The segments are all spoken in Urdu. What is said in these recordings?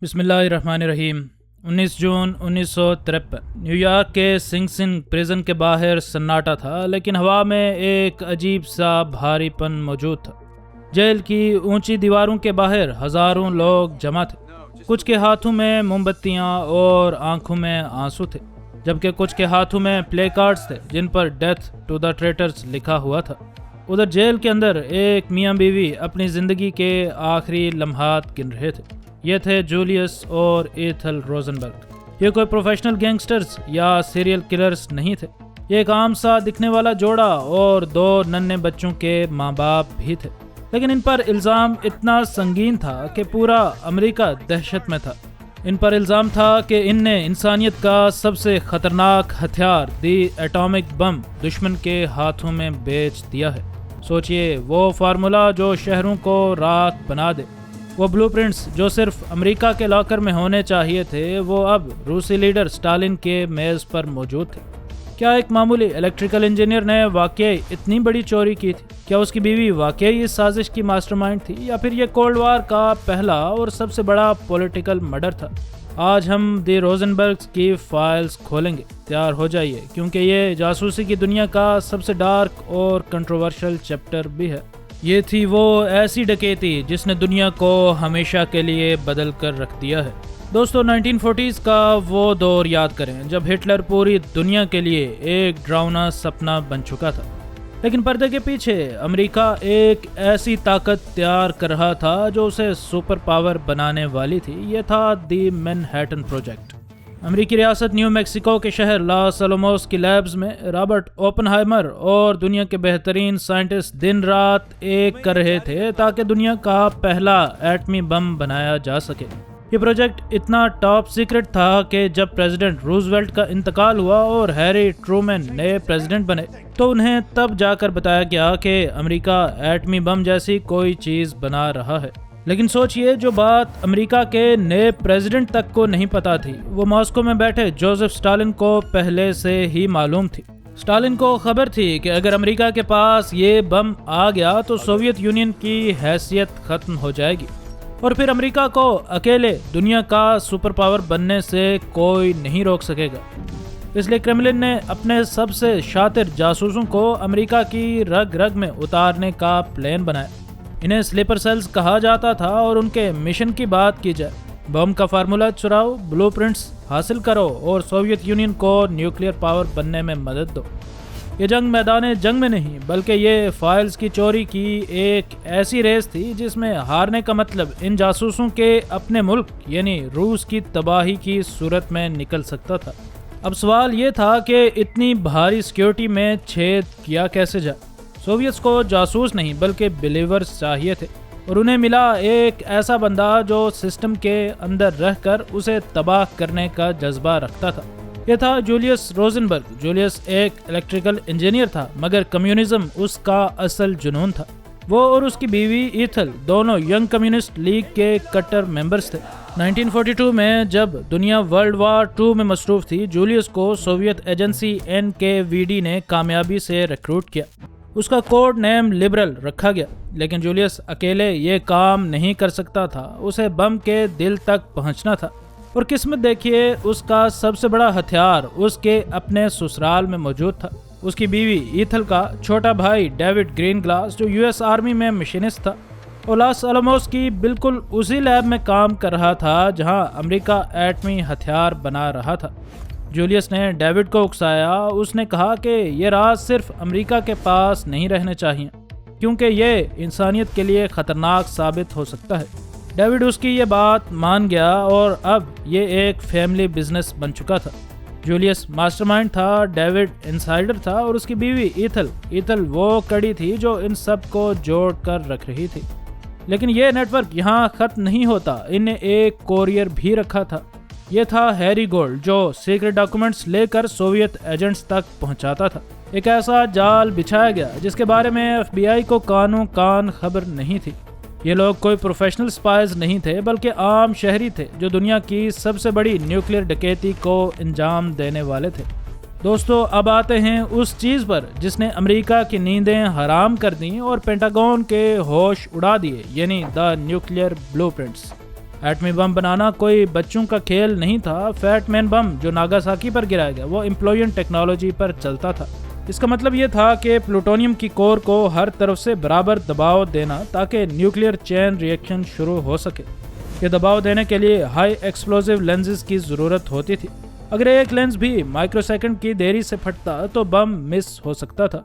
بسم اللہ الرحمن الرحیم۔ 19 جون 1953 نیو یارک کے سنگ سنگ پریزن کے باہر سناٹا تھا، لیکن ہوا میں ایک عجیب سا بھاری پن موجود تھا۔ جیل کی اونچی دیواروں کے باہر ہزاروں لوگ جمع تھے، کچھ کے ہاتھوں میں موم بتیاں اور آنکھوں میں آنسو تھے، جبکہ کچھ کے ہاتھوں میں پلے کارڈز تھے جن پر ڈیتھ ٹو دا ٹریٹرز لکھا ہوا تھا۔ ادھر جیل کے اندر ایک میاں بیوی اپنی زندگی کے آخری لمحات گن رہے تھے۔ یہ تھے جولیس اور ایتھل روزنبرگ۔ یہ کوئی پروفیشنل گینگسٹرز یا سیریل کلرز نہیں تھے، یہ ایک عام سا دکھنے والا جوڑا اور دو ننھے بچوں کے ماں باپ بھی تھے، لیکن ان پر الزام اتنا سنگین تھا کہ پورا امریکہ دہشت میں تھا۔ ان پر الزام تھا کہ ان نے انسانیت کا سب سے خطرناک ہتھیار دی ایٹامک بم دشمن کے ہاتھوں میں بیچ دیا ہے۔ سوچئے، وہ فارمولا جو شہروں کو راکھ بنا دے، وہ بلو پرنٹس جو صرف امریکہ کے لاکر میں ہونے چاہیے تھے، وہ اب روسی لیڈر سٹالن کے میز پر موجود تھے۔ کیا ایک معمولی الیکٹریکل انجینئر نے واقعی اتنی بڑی چوری کی تھی؟ کیا اس کی بیوی واقعی اس سازش کی ماسٹر مائنڈ تھی، یا پھر یہ کولڈ وار کا پہلا اور سب سے بڑا پولیٹیکل مرڈر تھا؟ آج ہم دی روزنبرگز کی فائلز کھولیں گے، تیار ہو جائیے، کیونکہ یہ جاسوسی کی دنیا کا سب سے ڈارک اور کنٹروورشل چیپٹر بھی ہے۔ یہ تھی وہ ایسی ڈکیتی جس نے دنیا کو ہمیشہ کے لیے بدل کر رکھ دیا ہے۔ دوستو، 1940s کا وہ دور یاد کریں جب ہٹلر پوری دنیا کے لیے ایک ڈراؤنا سپنا بن چکا تھا، لیکن پردے کے پیچھے امریکہ ایک ایسی طاقت تیار کر رہا تھا جو اسے سپر پاور بنانے والی تھی۔ یہ تھا دی مینہٹن پروجیکٹ۔ امریکی ریاست نیو میکسیکو کے شہر لاس الاموس کی لیبز میں رابرٹ اوپنہائمر اور دنیا کے بہترین سائنٹسٹ دن رات ایک کر رہے تھے تاکہ دنیا کا پہلا ایٹمی بم بنایا جا سکے۔ یہ پروجیکٹ اتنا ٹاپ سیکرٹ تھا کہ جب پریزیڈنٹ روزویلٹ کا انتقال ہوا اور ہیری ٹرومین نئے پریزیڈنٹ بنے تو انہیں تب جا کر بتایا گیا کہ امریکہ ایٹمی بم جیسی کوئی چیز بنا رہا ہے۔ لیکن سوچئے، جو بات امریکہ کے نئے پریزیڈنٹ تک کو نہیں پتا تھی، وہ ماسکو میں بیٹھے جوزف سٹالن کو پہلے سے ہی معلوم تھی۔ سٹالن کو خبر تھی کہ اگر امریکہ کے پاس یہ بم آ گیا تو سوویت یونین کی حیثیت ختم ہو جائے گی، اور پھر امریکہ کو اکیلے دنیا کا سپر پاور بننے سے کوئی نہیں روک سکے گا۔ اس لیے کرملن نے اپنے سب سے شاطر جاسوسوں کو امریکہ کی رگ رگ میں اتارنے کا پلان بنایا۔ انہیں سلیپر سیلز کہا جاتا تھا، اور ان کے مشن کی بات کی جائے، بم کا فارمولا چراؤ، بلو پرنٹس حاصل کرو اور سوویت یونین کو نیوکلیئر پاور بننے میں مدد دو۔ یہ جنگ میدان جنگ میں نہیں، بلکہ یہ فائلز کی چوری کی ایک ایسی ریس تھی جس میں ہارنے کا مطلب ان جاسوسوں کے اپنے ملک یعنی روس کی تباہی کی صورت میں نکل سکتا تھا۔ اب سوال یہ تھا کہ اتنی بھاری سیکیورٹی میں چھید کیا کیسے جائے؟ سوویتس کو جاسوس نہیں بلکہ بلیورز چاہیے تھے، اور انہیں ملا ایک ایسا بندہ جو سسٹم کے اندر رہ کر اسے تباہ کرنے کا جذبہ رکھتا تھا۔ یہ تھا جولیس روزنبرگ۔ جولیس ایک الیکٹریکل انجینئر تھا، مگر کمیونزم اس کا اصل جنون تھا۔ وہ اور اس کی بیوی ایتھل دونوں ینگ کمیونسٹ لیگ کے کٹر ممبرز تھے۔ 1942 میں جب دنیا ورلڈ وار 2 میں مصروف تھی، جولیس کو سوویت ایجنسی NKVD نے کامیابی سے ریکروٹ کیا۔ اس کا کوڈ نیم لبرل رکھا گیا، لیکن جولیس اکیلے یہ کام نہیں کر سکتا تھا، اسے بم کے دل تک پہنچنا تھا۔ اور قسمت دیکھیے، اس کا سب سے بڑا ہتھیار اس کے اپنے سسرال میں موجود تھا۔ اس کی بیوی ایتھل کا چھوٹا بھائی ڈیوڈ گرین گلاس، جو US آرمی میں مشینسٹ تھا، اور لاس الاموس کی بالکل اسی لیب میں کام کر رہا تھا جہاں امریکہ ایٹمی ہتھیار بنا رہا تھا۔ جولیس نے ڈیوڈ کو اکسایا۔ اس نے کہا کہ یہ راز صرف امریکہ کے پاس نہیں رہنے چاہیے، کیونکہ یہ انسانیت کے لیے خطرناک ثابت ہو سکتا ہے۔ ڈیوڈ اس کی یہ بات مان گیا، اور اب یہ ایک فیملی بزنس بن چکا تھا۔ جولیس ماسٹر مائنڈ تھا، ڈیوڈ انسائیڈر تھا، اور اس کی بیوی ایتھل وہ کڑی تھی جو ان سب کو جوڑ کر رکھ رہی تھی۔ لیکن یہ نیٹ ورک یہاں ختم نہیں ہوتا، ان نے ایک کوریئر بھی رکھا تھا۔ یہ تھا ہیری گولڈ، جو سیکرٹ ڈاکومنٹس لے کر سوویت ایجنٹس تک پہنچاتا تھا۔ ایک ایسا جال بچھایا گیا جس کے بارے میں FBI کو کانوں کان خبر نہیں تھی۔ یہ لوگ کوئی پروفیشنل سپائز نہیں تھے، بلکہ عام شہری تھے جو دنیا کی سب سے بڑی نیوکلیئر ڈکیتی کو انجام دینے والے تھے۔ دوستو، اب آتے ہیں اس چیز پر جس نے امریکہ کی نیندیں حرام کر دیں اور پینٹاگون کے ہوش اڑا دیے، یعنی دا نیوکلیئر بلو پرنٹس۔ ایٹمی بم بنانا کوئی بچوں کا کھیل نہیں تھا۔ فیٹ مین بم جو ناگاساکی پر گرایا گیا وہ امپلوئن ٹیکنالوجی پر چلتا تھا۔ اس کا مطلب یہ تھا کہ پلوٹونیم کی کور کو ہر طرف سے برابر دباؤ دینا تاکہ نیوکلیئر چین ری ایکشن شروع ہو سکے۔ یہ دباؤ دینے کے لیے ہائی ایکسپلوزیو لینزز کی ضرورت ہوتی تھی۔ اگر ایک لینز بھی مائکرو سیکنڈ کی دیری سے پھٹتا تو بم مس ہو سکتا تھا۔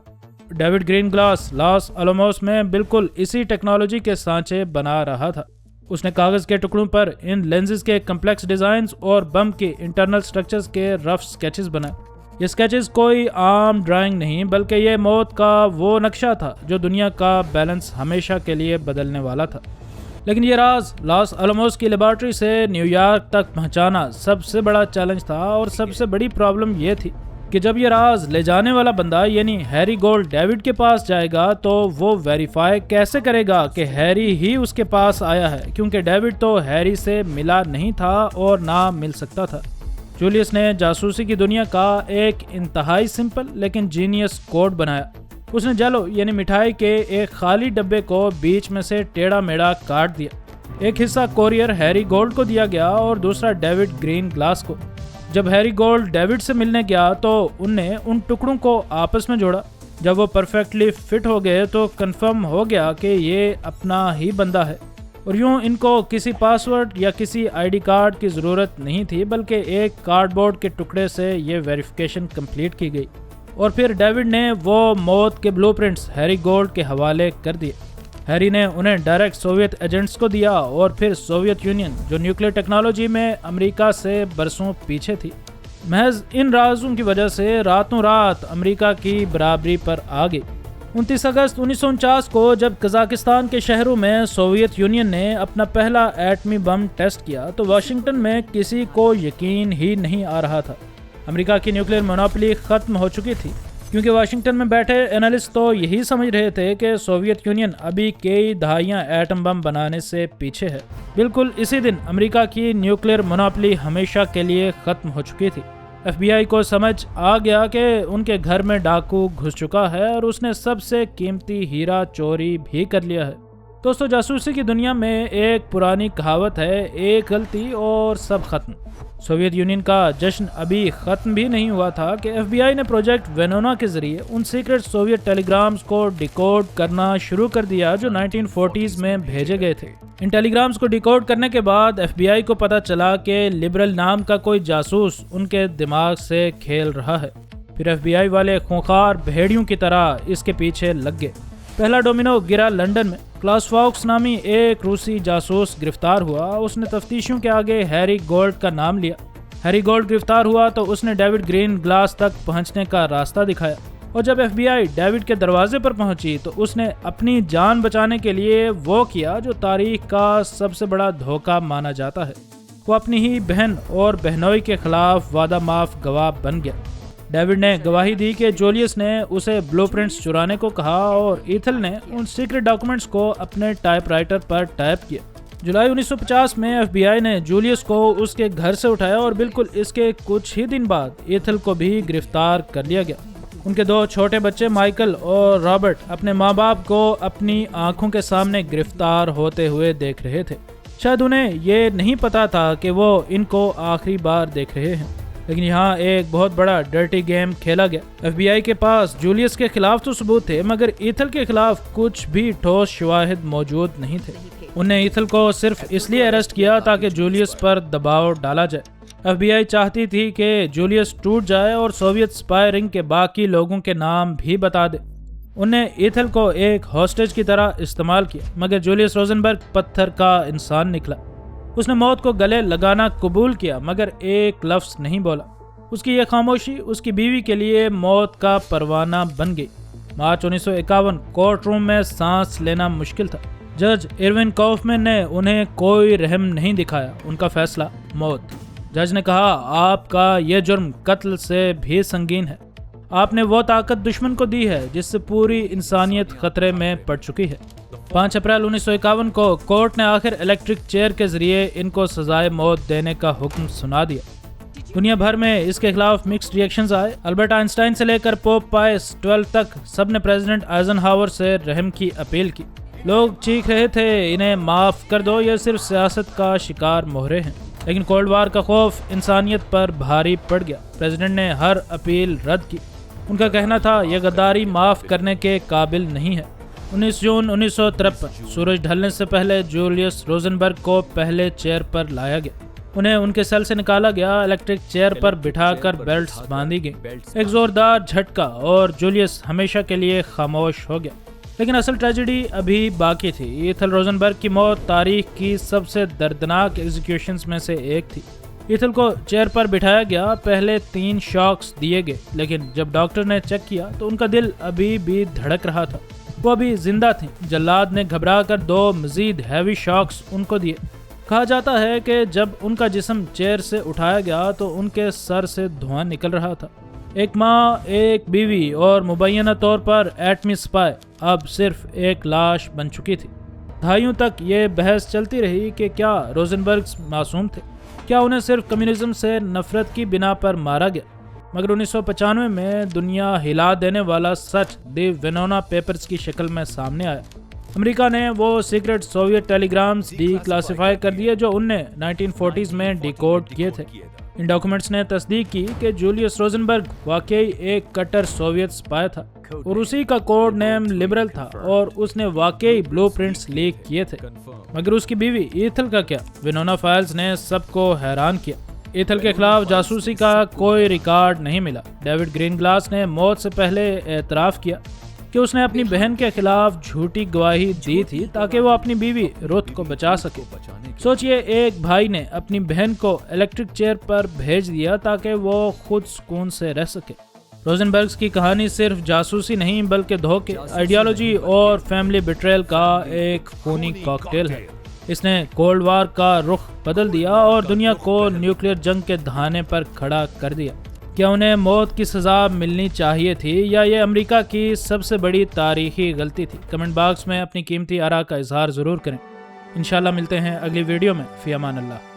ڈیوڈ گرین گلاس لاس الاموس میں بالکل اسی ٹیکنالوجی کے سانچے بنا رہا تھا۔ اس نے کاغذ کے ٹکڑوں پر ان لینزز کے کمپلیکس ڈیزائنز اور بم کے انٹرنل سٹرکچرز کے رف سکیچز بنائے۔ یہ سکیچز کوئی عام ڈرائنگ نہیں بلکہ یہ موت کا وہ نقشہ تھا جو دنیا کا بیلنس ہمیشہ کے لیے بدلنے والا تھا۔ لیکن یہ راز لاس الاموس کی لیبارٹری سے نیو یارک تک پہنچانا سب سے بڑا چیلنج تھا، اور سب سے بڑی پرابلم یہ تھی کہ جب یہ راز لے جانے والا بندہ یعنی ہیری گولڈ ڈیوڈ کے پاس جائے گا تو وہ ویریفائی کیسے کرے گا کہ ہیری ہی اس کے پاس آیا ہے، کیونکہ ڈیوڈ تو ہیری سے ملا نہیں تھا اور نہ مل سکتا تھا۔ جولیس نے جاسوسی کی دنیا کا ایک انتہائی سمپل لیکن جینیس کوڈ بنایا۔ اس نے جیلو یعنی مٹھائی کے ایک خالی ڈبے کو بیچ میں سے ٹیڑھا میڑھا کاٹ دیا۔ ایک حصہ کوریئر ہیری گولڈ کو دیا گیا اور دوسرا ڈیوڈ گرین گلاس کو۔ جب ہیری گولڈ ڈیوڈ سے ملنے گیا تو ان نے ان ٹکڑوں کو آپس میں جوڑا۔ جب وہ پرفیکٹلی فٹ ہو گئے تو کنفرم ہو گیا کہ یہ اپنا ہی بندہ ہے، اور یوں ان کو کسی پاس ورڈ یا کسی آئی ڈی کارڈ کی ضرورت نہیں تھی، بلکہ ایک کارڈ بورڈ کے ٹکڑے سے یہ ویریفیکیشن کمپلیٹ کی گئی۔ اور پھر ڈیوڈ نے وہ موت کے بلو پرنٹس ہیری گولڈ کے حوالے کر دیے۔ ہیری نے انہیں ڈائریکٹ سوویت ایجنٹس کو دیا، اور پھر سوویت یونین جو نیوکلیئر ٹیکنالوجی میں امریکہ سے برسوں پیچھے تھی، محض ان رازوں کی وجہ سے راتوں رات امریکہ کی برابری پر آ گئی۔ 29 اگست 1949 کو جب قزاقستان کے شہروں میں سوویت یونین نے اپنا پہلا ایٹمی بم ٹیسٹ کیا تو واشنگٹن میں کسی کو یقین ہی نہیں آ رہا تھا۔ امریکہ کی نیوکلیئر مونوپولی ختم ہو چکی تھی، کیونکہ واشنگٹن میں بیٹھے اینالسٹ تو یہی سمجھ رہے تھے کہ سوویت یونین ابھی کئی دہائیاں ایٹم بم بنانے سے پیچھے ہے۔ بالکل اسی دن امریکہ کی نیوکلیئر مونوپولی ہمیشہ کے لیے ختم ہو چکی تھی۔ ایف بی آئی کو سمجھ آ گیا کہ ان کے گھر میں ڈاکو گھس چکا ہے اور اس نے سب سے قیمتی ہیرا چوری بھی کر لیا ہے۔ دوستو، جاسوسی کی دنیا میں ایک پرانی کہاوت ہے، ایک غلطی اور سب ختم۔ سوویت یونین کا جشن ابھی ختم بھی نہیں ہوا تھا کہ ایف بی آئی نے پروجیکٹ وینونا کے ذریعے ان سیکرٹ سوویت ٹیلی گرامز کو ڈیکوڈ کرنا شروع کر دیا جو 1940s میں بھیجے گئے تھے۔ ان ٹیلی گرامز کو ڈیکوڈ کرنے کے بعد ایف بی آئی کو پتا چلا کہ لبرل نام کا کوئی جاسوس ان کے دماغ سے کھیل رہا ہے۔ پھر ایف بی آئی والے خونخوار بھیڑیوں کی طرح اس کے پیچھے لگ گئے۔ پہلا ڈومینو گرا لنڈن میں۔ کلاس فاکس نامی ایک روسی جاسوس گرفتار ہوا۔ اس نے تفتیشیوں کے آگے ہیری گولڈ کا نام لیا۔ ہیری گولڈ گرفتار ہوا تو اس نے ڈیوڈ گرین گلاس تک پہنچنے کا راستہ دکھایا، اور جب ایف بی آئی ڈیوڈ کے دروازے پر پہنچی تو اس نے اپنی جان بچانے کے لیے وہ کیا جو تاریخ کا سب سے بڑا دھوکہ مانا جاتا ہے۔ وہ اپنی ہی بہن اور بہنوئی کے خلاف وعدہ معاف گواہ بن گیا۔ ڈیوڈ نے گواہی دی کہ جولیس نے اسے بلو پرنٹس چرانے کو کہا اور ایتھل نے ان سیکرٹ ڈاکومنٹس کو اپنے ٹائپ رائٹر پر ٹائپ کیا۔ جولائی 1950 میں ایف بی آئی نے جولیس کو اس کے گھر سے اٹھایا اور بالکل اس کے کچھ ہی دن بعد ایتھل کو بھی گرفتار کر لیا گیا۔ ان کے 2 چھوٹے بچے مائیکل اور رابرٹ اپنے ماں باپ کو اپنی آنکھوں کے سامنے گرفتار ہوتے ہوئے دیکھ رہے تھے۔ شاید انہیں یہ نہیں پتا تھا کہ وہ ان کو آخری بار دیکھ رہے ہیں، لیکن یہاں ایک بہت بڑا ڈرٹی گیم کھیلا گیا۔ ایف بی آئی کے پاس جولیس کے خلاف تو ثبوت تھے، مگر ایتھل کے خلاف کچھ بھی ٹھوس شواہد موجود نہیں تھے۔ انہوں نے ایتھل کو صرف اس لیے اریسٹ کیا تاکہ جولیس پر دباؤ ڈالا جائے۔ ایف بی آئی چاہتی تھی کہ جولیس ٹوٹ جائے اور سوویت سپائی رنگ کے باقی لوگوں کے نام بھی بتا دے۔ انہوں نے ایتھل کو ایک ہاسٹیج کی طرح استعمال کیا، مگر جولیس روزنبرگ پتھر کا انسان نکلا۔ اس نے موت کو گلے لگانا قبول کیا، مگر ایک لفظ نہیں بولا۔ اس کی یہ خاموشی اس کی بیوی کے لیے موت کا پروانہ بن گئی۔ مارچ 1951 کورٹ روم میں سانس لینا مشکل تھا۔ جج ایروین کاؤفمین نے انہیں کوئی رحم نہیں دکھایا۔ ان کا فیصلہ موت۔ جج نے کہا، آپ کا یہ جرم قتل سے بھی سنگین ہے۔ آپ نے وہ طاقت دشمن کو دی ہے جس سے پوری انسانیت خطرے میں پڑ چکی ہے۔ 5 اپریل 1951 کو کورٹ نے آخر الیکٹرک چیئر کے ذریعے ان کو سزائے موت دینے کا حکم سنا دیا۔ دنیا بھر میں اس کے خلاف مکسڈ ریئیکشنز آئے۔ البرٹ آئنسٹائن سے لے کر پوپ پائس 12 تک سب نے پریزیڈنٹ آئزن ہاور سے رحم کی اپیل کی۔ لوگ چیخ رہے تھے انہیں معاف کر دو، یہ صرف سیاست کا شکار مہرے ہیں، لیکن کولڈ وار کا خوف انسانیت پر بھاری پڑ گیا۔ پریزیڈنٹ نے ہر اپیل رد کی۔ ان کا کہنا تھا یہ غداری معاف کرنے کے قابل نہیں ہے۔ 19 جون 1953 سورج ڈھلنے سے پہلے جولیس روزنبرگ کو پہلے چیئر پر لایا گیا۔ انہیں ان کے سیل سے نکالا گیا، الیکٹرک چیئر پر بٹھا کر بیلٹس باندھی گئی۔ ایک زوردار جھٹکا اور جولیس ہمیشہ کے لیے خاموش ہو گیا۔ لیکن اصل ٹریجڈی ابھی باقی تھی۔ ایتھل روزنبرگ کی موت تاریخ کی سب سے دردناک ایگزیکیوشنز میں سے ایک تھی۔ ایتھل کو چیئر پر بٹھایا گیا، پہلے 3 شاکس دیے گئے، لیکن جب ڈاکٹر نے چیک کیا تو ان کا دل ابھی بھی دھڑک رہا تھا، وہ ابھی زندہ تھیں۔ جلاد نے گھبرا کر 2 مزید ہیوی شاکس ان کو دیے۔ کہا جاتا ہے کہ جب ان کا جسم چیئر سے اٹھایا گیا تو ان کے سر سے دھواں نکل رہا تھا۔ ایک ماں، ایک بیوی اور مبینہ طور پر ایٹمی سپائی اب صرف ایک لاش بن چکی تھی۔ دہائیوں تک یہ بحث چلتی رہی کہ کیا روزنبرگز معصوم تھے، کیا انہیں صرف کمیونزم سے نفرت کی بنا پر مارا گیا۔ مگر 1995 میں دنیا ہلا دینے والا سچ دی وینونا پیپرز کی شکل میں سامنے آیا۔ امریکہ نے وہ سیکرٹ سوویت ٹیلی گرامز ڈی کلاسیفائی کر دیے جو ان نے 1940s میں ڈیکوڈ کیے تھے۔ ان ڈاکومنٹس نے تصدیق کی کہ جولیس روزنبرگ واقعی ایک کٹر سوویت سپائی تھا اور اسی کا کوڈ نیم لبرل تھا اور اس نے واقعی بلو پرنٹس لیک کیے تھے۔ مگر اس کی بیوی ایتھل کا کیا؟ وینونا فائلز نے سب کو حیران کیا۔ ایتھل کے خلاف جاسوسی کا کوئی ریکارڈ نہیں ملا۔ ڈیوڈ گرین گلاس نے موت سے پہلے اعتراف کیا کہ اس نے اپنی بہن کے خلاف جھوٹی گواہی دی تھی تاکہ وہ اپنی بیوی رتھ کو بچا سکے۔ سوچئے ایک بھائی نے اپنی بہن کو الیکٹرک چیئر پر بھیج دیا تاکہ وہ خود سکون سے رہ سکے۔ روزنبرگز کی کہانی صرف جاسوسی نہیں بلکہ دھوکے، آئیڈیالوجی اور فیملی بیٹریل کا ایک خونی کاکٹیل ہے۔ اس نے کولڈ وار کا رخ بدل دیا اور دنیا کو نیوکلیئر جنگ کے دہانے پر کھڑا کر دیا۔ کیا انہیں موت کی سزا ملنی چاہیے تھی یا یہ امریکہ کی سب سے بڑی تاریخی غلطی تھی؟ کمنٹ باکس میں اپنی قیمتی آراء کا اظہار ضرور کریں۔ انشاءاللہ ملتے ہیں اگلی ویڈیو میں۔ فی امان اللہ۔